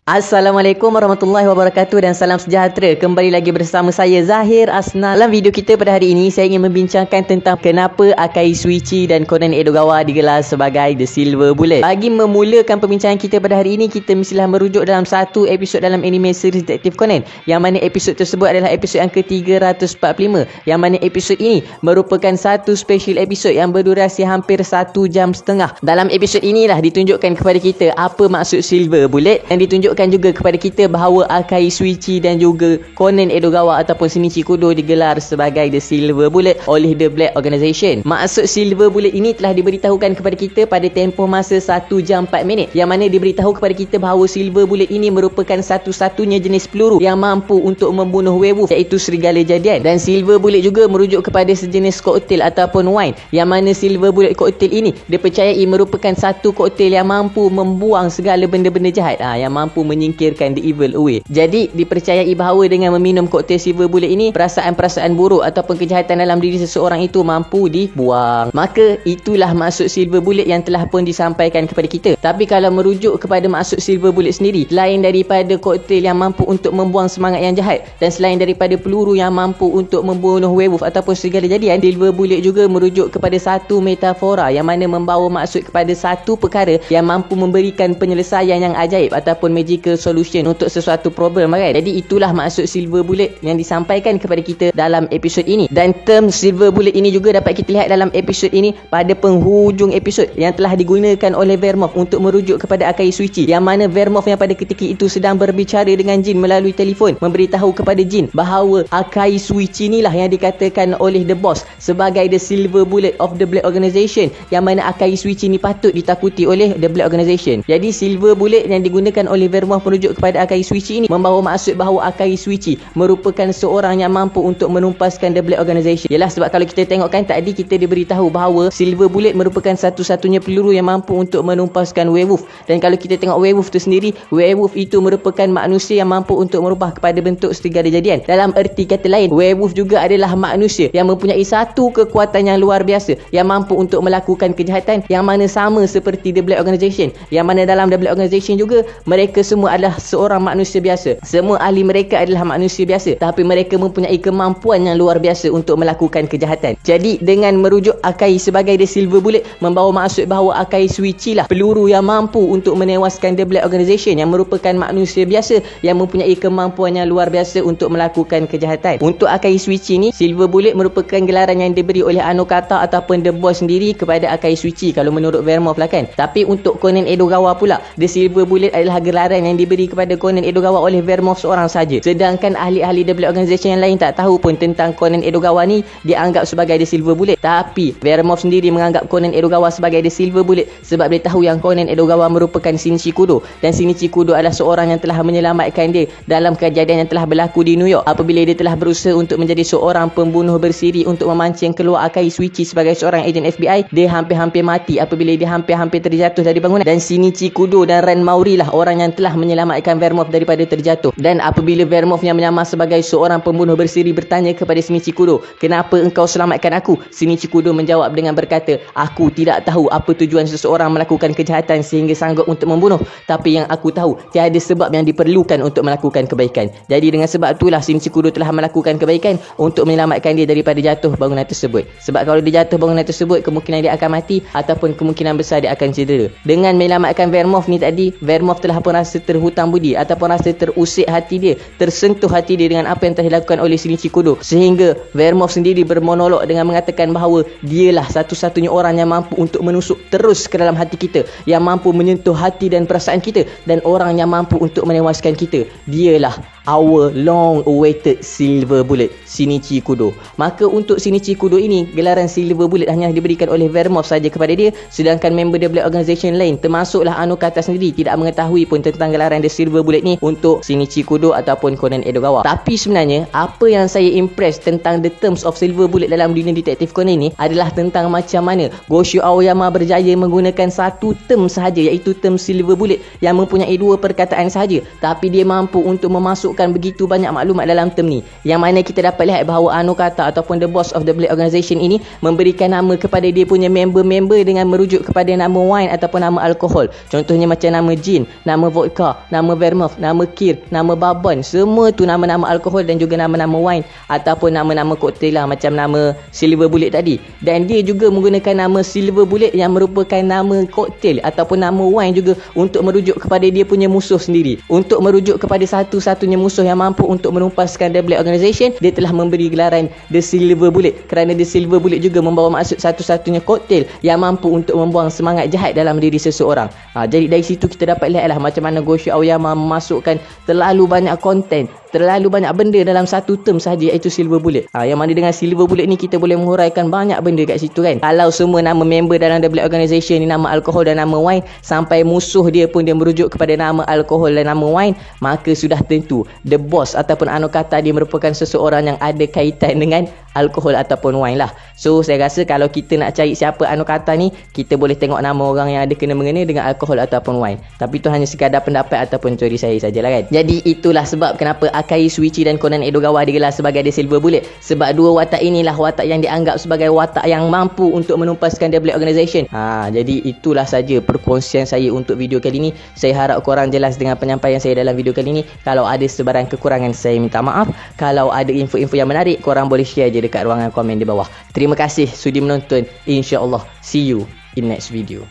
Assalamualaikum warahmatullahi wabarakatuh dan salam sejahtera. Kembali lagi bersama saya Zahir Asnal. Dalam video kita pada hari ini, saya ingin membincangkan tentang kenapa Akai Suichi dan Conan Edogawa digelar sebagai The Silver Bullet. Bagi memulakan perbincangan kita pada hari ini, kita mestilah merujuk dalam satu episod dalam anime series Detektif Conan, yang mana episod tersebut adalah episod yang ke-345, yang mana episod ini merupakan satu special episod yang berdurasi hampir 1 jam setengah. Dalam episod inilah ditunjukkan kepada kita apa maksud Silver Bullet, dan ditunjukkan juga kepada kita bahawa Akai Suichi dan juga Conan Edogawa ataupun Shinichi Kudo digelar sebagai The Silver Bullet oleh The Black Organization. Maksud Silver Bullet ini telah diberitahukan kepada kita pada tempoh masa 1 jam 4 minit, yang mana diberitahu kepada kita bahawa Silver Bullet ini merupakan satu-satunya jenis peluru yang mampu untuk membunuh werewolf, iaitu serigala jadian. Dan Silver Bullet juga merujuk kepada sejenis koktail ataupun wine, yang mana Silver Bullet koktail ini dipercayai merupakan satu koktail yang mampu membuang segala benda-benda jahat, yang mampu menyingkirkan the evil away. Jadi dipercayai bahawa dengan meminum koktail Silver Bullet ini, perasaan-perasaan buruk ataupun kejahatan dalam diri seseorang itu mampu dibuang. Maka itulah maksud Silver Bullet yang telah pun disampaikan kepada kita. Tapi kalau merujuk kepada maksud Silver Bullet sendiri, lain daripada koktail yang mampu untuk membuang semangat yang jahat, dan selain daripada peluru yang mampu untuk membunuh werewolf ataupun serigala jadian, Silver Bullet juga merujuk kepada satu metafora yang mana membawa maksud kepada satu perkara yang mampu memberikan penyelesaian yang ajaib ataupun magical solution untuk sesuatu problem, kan? Jadi itulah maksud Silver Bullet yang disampaikan kepada kita dalam episod ini. Dan term Silver Bullet ini juga dapat kita lihat dalam episod ini pada penghujung episod, yang telah digunakan oleh Vermouth untuk merujuk kepada Akai Suichi, yang mana Vermouth yang pada ketika itu sedang berbicara dengan Jin melalui telefon, memberitahu kepada Jin bahawa Akai Suichi inilah yang dikatakan oleh The Boss sebagai The Silver Bullet of the Black Organization, yang mana Akai Suichi ini patut ditakuti oleh The Black Organization. Jadi Silver Bullet yang digunakan oleh Vermouth merujuk kepada Akai Suichi ini membawa maksud bahawa Akai Suichi merupakan seorang yang mampu untuk menumpaskan The Black Organization. Yalah, sebab kalau kita tengokkan tadi, kita diberitahu bahawa Silver Bullet merupakan satu-satunya peluru yang mampu untuk menumpaskan werewolf. Dan kalau kita tengok werewolf tu sendiri, werewolf itu merupakan manusia yang mampu untuk merubah kepada bentuk serigala jadian. Dalam erti kata lain, werewolf juga adalah manusia yang mempunyai satu kekuatan yang luar biasa, yang mampu untuk melakukan kejahatan, yang mana sama seperti The Black Organization, yang mana dalam The Black Organization juga mereka semua adalah seorang manusia biasa. Semua ahli mereka adalah manusia biasa, tapi mereka mempunyai kemampuan yang luar biasa untuk melakukan kejahatan. Jadi dengan merujuk Akai sebagai The Silver Bullet membawa maksud bahawa Akai Suichi lah peluru yang mampu untuk menewaskan The Black Organization, yang merupakan manusia biasa yang mempunyai kemampuan yang luar biasa untuk melakukan kejahatan. Untuk Akai Suichi ni, Silver Bullet merupakan gelaran yang diberi oleh Anokata ataupun The Boss sendiri kepada Akai Suichi, kalau menurut Vermouth lah, kan. Tapi untuk Conan Edogawa pula, The Silver Bullet adalah gelaran yang diberi kepada Conan Edogawa oleh Vermouth seorang saja. Sedangkan ahli-ahli The Black Organization yang lain tak tahu pun tentang Conan Edogawa ni dianggap sebagai The Silver Bullet. Tapi Vermouth sendiri menganggap Conan Edogawa sebagai The Silver Bullet sebab dia tahu yang Conan Edogawa merupakan Shinichi Kudo, dan Shinichi Kudo adalah seorang yang telah menyelamatkan dia dalam kejadian yang telah berlaku di New York, apabila dia telah berusaha untuk menjadi seorang pembunuh bersiri untuk memancing keluar Akai Suichi sebagai seorang ejen FBI. Dia hampir-hampir mati apabila dia hampir-hampir terjatuh dari bangunan, dan Shinichi Kudo dan Ren Mauri lah orang yang telah menyelamatkan Vermouth daripada terjatuh. Dan apabila Vermouth yang menyamar sebagai seorang pembunuh bersiri bertanya kepada Shinichi Kudo, "Kenapa engkau selamatkan aku?" Shinichi Kudo menjawab dengan berkata, "Aku tidak tahu apa tujuan seseorang melakukan kejahatan sehingga sanggup untuk membunuh, tapi yang aku tahu, tiada sebab yang diperlukan untuk melakukan kebaikan." Jadi dengan sebab itulah Shinichi Kudo telah melakukan kebaikan untuk menyelamatkan dia daripada jatuh bangunan tersebut. Sebab kalau dia jatuh bangunan tersebut, kemungkinan dia akan mati ataupun kemungkinan besar dia akan cedera. Dengan menyelamatkan Vermouth ni tadi, Vermouth telah pun rasa terhutang budi ataupun rasa terusik hati dia, tersentuh hati dia dengan apa yang telah dilakukan oleh Shinichi Kudo, sehingga Vermouth sendiri bermonolog dengan mengatakan bahawa dialah satu-satunya orang yang mampu untuk menusuk terus ke dalam hati kita, yang mampu menyentuh hati dan perasaan kita, dan orang yang mampu untuk menewaskan kita. Dialah our long awaited Silver Bullet, Shinichi Kudo. Maka untuk Shinichi Kudo ini, gelaran Silver Bullet hanya diberikan oleh Vermouth saja kepada dia, sedangkan member The Black Organization lain termasuklah Anokata sendiri tidak mengetahui pun tentang gelaran The Silver Bullet ni untuk Shinichi Kudo ataupun Conan Edogawa. Tapi sebenarnya apa yang saya impress tentang the terms of Silver Bullet dalam dunia detektif Conan ni adalah tentang macam mana Gosho Aoyama berjaya menggunakan satu term sahaja, iaitu term Silver Bullet yang mempunyai dua perkataan sahaja, tapi dia mampu untuk memasuk memasukkan begitu banyak maklumat dalam term ni, yang mana kita dapat lihat bahawa Anokata ataupun the boss of the Blade Organisation ini memberikan nama kepada dia punya member-member dengan merujuk kepada nama wine ataupun nama alkohol. Contohnya macam nama gin, nama vodka, nama vermouth, nama kir, nama bourbon, semua tu nama-nama alkohol dan juga nama-nama wine ataupun nama-nama koktail lah, macam nama Silver Bullet tadi. Dan dia juga menggunakan nama Silver Bullet yang merupakan nama koktail ataupun nama wine juga untuk merujuk kepada dia punya musuh sendiri. Untuk merujuk kepada satu-satunya musuh yang mampu untuk menumpaskan The Blade Organisation, dia telah memberi gelaran The Silver Bullet, kerana The Silver Bullet juga membawa maksud satu-satunya koktail yang mampu untuk membuang semangat jahat dalam diri seseorang. Jadi dari situ kita dapat lihatlah macam mana Gosho Aoyama memasukkan terlalu banyak konten, terlalu banyak benda dalam satu term sahaja, iaitu Silver Bullet. Yang mana dengan Silver Bullet ni kita boleh menghuraikan banyak benda kat situ kan. Kalau semua nama member dalam The Blade Organisation ni nama alkohol dan nama wine, sampai musuh dia pun dia merujuk kepada nama alkohol dan nama wine, maka sudah tentu the boss ataupun Anokata dia merupakan seseorang yang ada kaitan dengan alkohol ataupun wine lah. So saya rasa kalau kita nak cari siapa Anokata ni, kita boleh tengok nama orang yang ada kena-mengena dengan alkohol ataupun wine. Tapi itu hanya sekadar pendapat ataupun teori saya sajalah kan. Jadi itulah sebab kenapa Akai Shuichi dan Conan Edogawa digelar sebagai The Silver Bullet. Sebab dua watak inilah watak yang dianggap sebagai watak yang mampu untuk menumpaskan The Blade Organisation. Jadi itulah saja perkongsian saya untuk video kali ini. Saya harap korang jelas dengan penyampaian saya dalam video kali ini. Kalau ada sebarang kekurangan, saya minta maaf. Kalau ada info-info yang menarik, korang boleh share je dekat ruangan komen di bawah. Terima kasih sudi menonton. InsyaAllah see you in next video.